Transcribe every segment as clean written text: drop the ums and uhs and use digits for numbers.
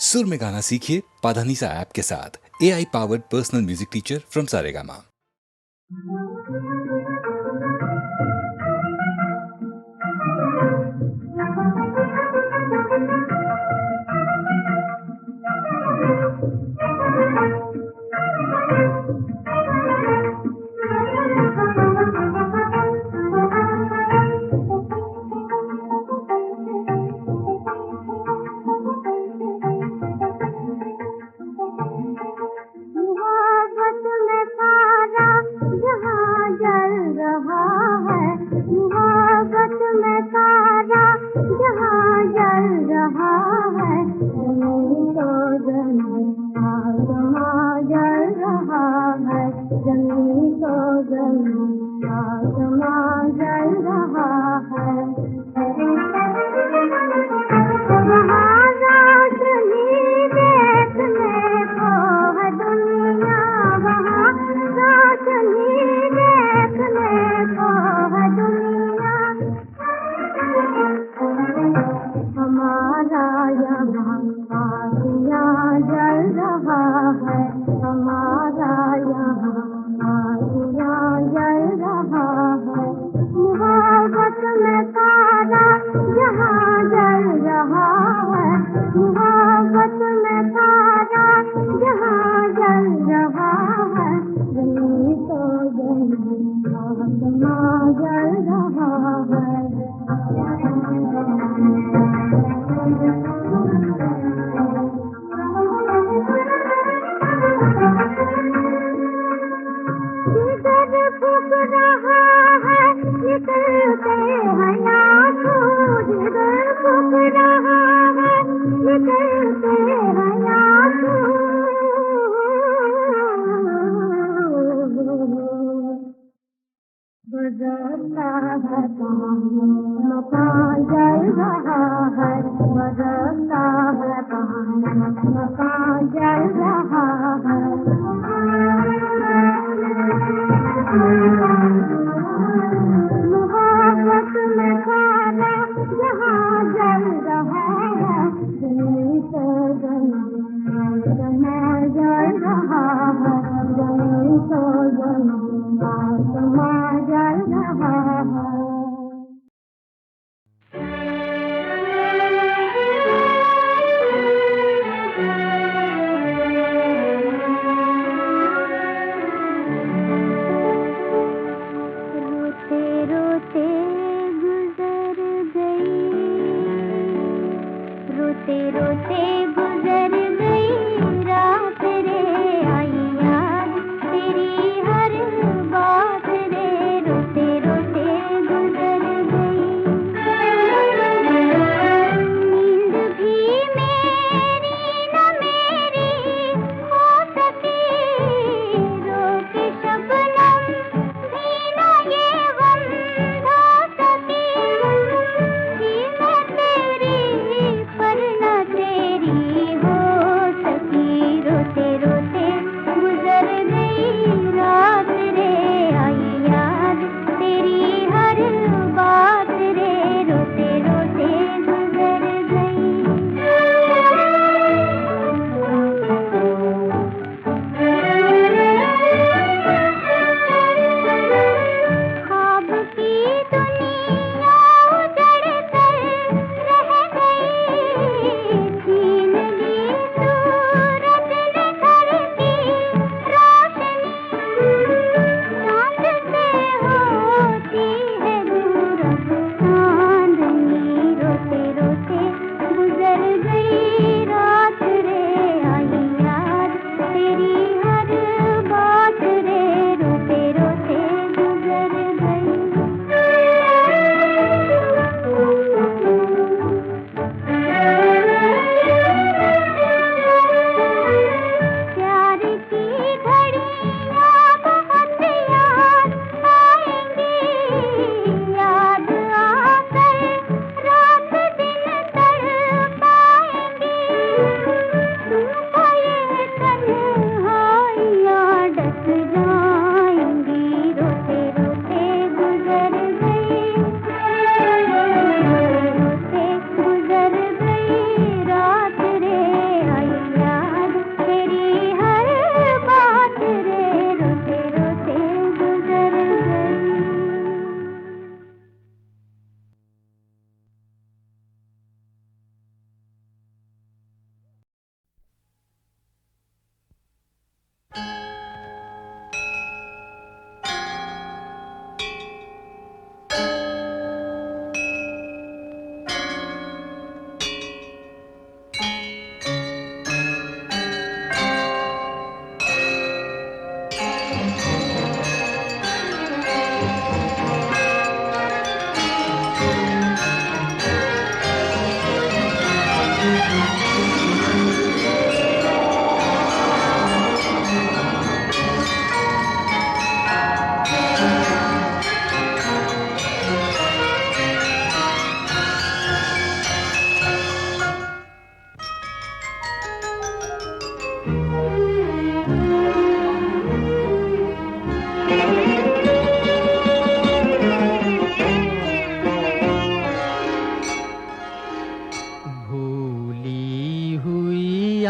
सुर में गाना सीखिए पाधानीसा ऐप के साथ। AI powered personal music teacher from Saregama. मोहब्बत में सारा जहां जल रहा है, मोहब्बत में सारा जहां जल रहा है। जमीन तो जमीन आसमां जल रहा है, जमीन तो जमीन आसमां जल रहा है। वहाँ रोशनी देखने को है दुनिया, वहाँ रोशनी देखने को है दुनिया। हमारा यहाँ आसियाँ जल रहा है, हमारा यहाँ आसियाँ जल रहा है। मोहब्बत में सारा जहाँ जल रहा है, मोहब्बत में सारा जहाँ जल रहा है। जमीन तो जमीन आसमां जल रहा है। जिधर फूक रहा है निकलते हैं आंसू, जिधर फूक रहा है निकलते हैं आंसू। बदलता है पानी मकान जल रहा है, बदलता है पानी मकान जल रहा है। मोहब्बत में सारा जहाँ जल रहा है, जमीन तो जमीन आसमां जल रहा है, जमीन तो जमीन आसमां जल रहा है। रोते रोते गुजर गई, रोते रोते गुजर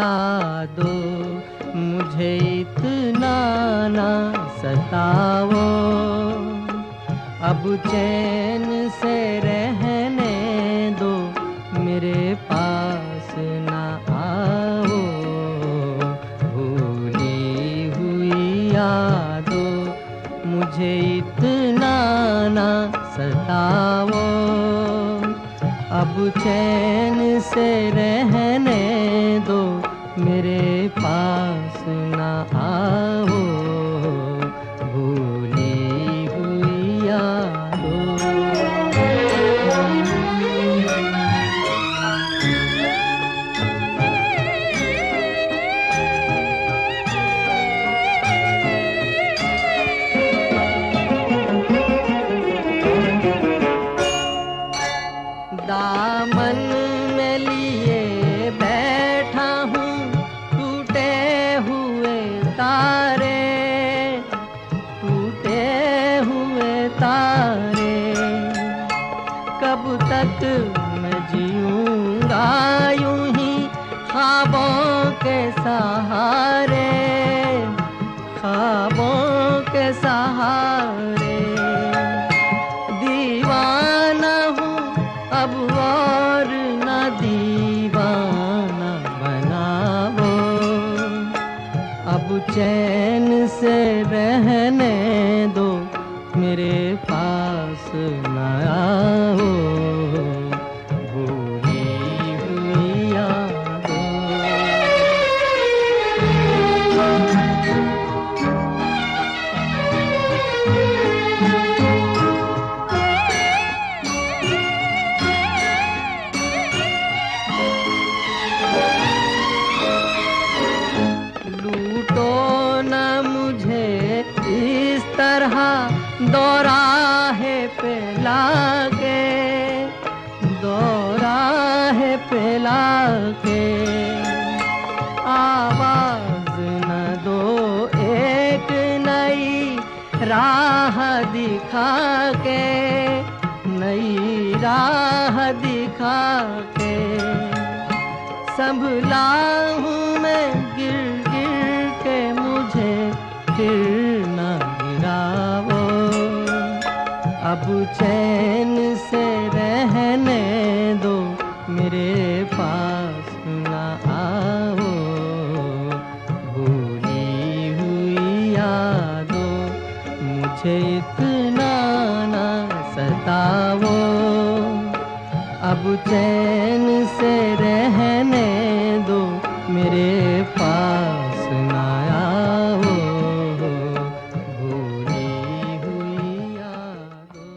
यादो, मुझे इतना ना सताओ, अब चैन से रहने दो, मेरे पास ना आओ, भूली हुई यादों, मुझे इतना ना सताओ, अब चैन से रहने दो, मेरे पास ना आओ, भूली हुई यादों। दामन में लिए बैठा हूँ टूटे हुए तारे, टूटे हुए तारे, कब तक मैं जीऊँगा यूं ही ख्वाबों के सहारे, ख्वाबों के सहारे, दीवाना हूँ अब और न दीवाना बनाओ, अब चैन से रहने दो, मेरे पास न आओ, भूली हुई यादों। लूटो न मुझे इस तरह दौराहे पे लाके, दौराहे पे लाके, आवाज न दो एक नई राह दिखा के, नई राह दिखा के, संभला हूँ मैं गिर गिर के, मुझे फिर न गिराओ, अब चैन से रहने दो, मेरे पास न आओ, भूली हुई यादों, मुझे इतना न सताओ, अब चैन से रहने दो, मेरे पास ना आओ, भूली हुई यादों।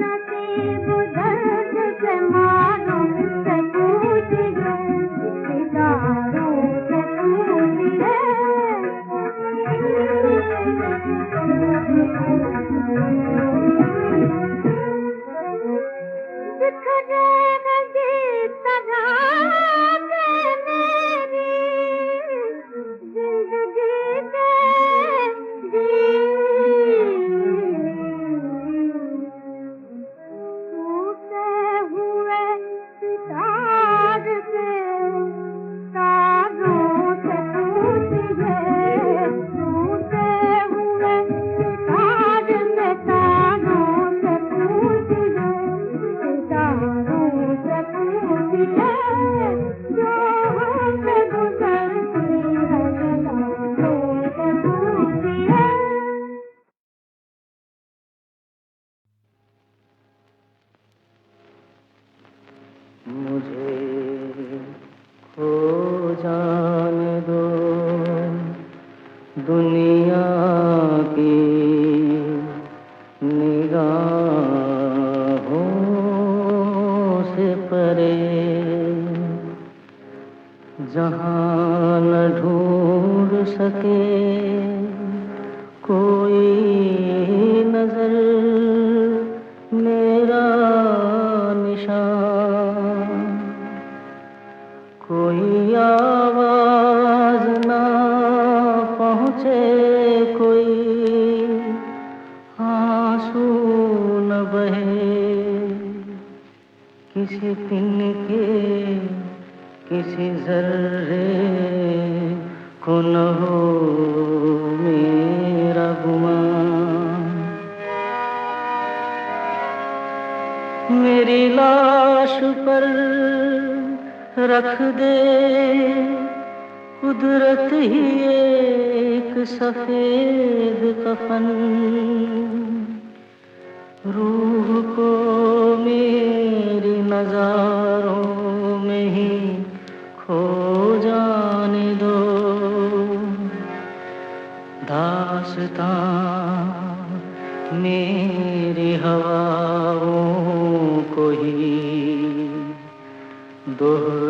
नसीब दर्द से मारों से पूछिए, सितारों से पूछिए। बिखरे लगी तरह मेरी जिंदगी के टूटे हुए सितार से तारों से पूछिए, टूटे हुए सितार से तारों से पूछिए, सितारों से पूछिए, जो हमसे गुजरती है तारों से पूछिए। मुझे खो जाने दो दुनिया की निगाहों से परे, जहाँ न ढूंढ सके कोई नजर मेरा निशान, कोई आवाज ना पहुँचे, कोई आंसू न बहे, किसी तिनके किसी जर्रे को न हो मेरा गुमान। मेरी लाश पर रख दे कुदरत ही एक सफेद कफन, रूह को मेरी नजारों में ही खो जाने दो। दास्तां मेरी हवाओं को ही दोहराने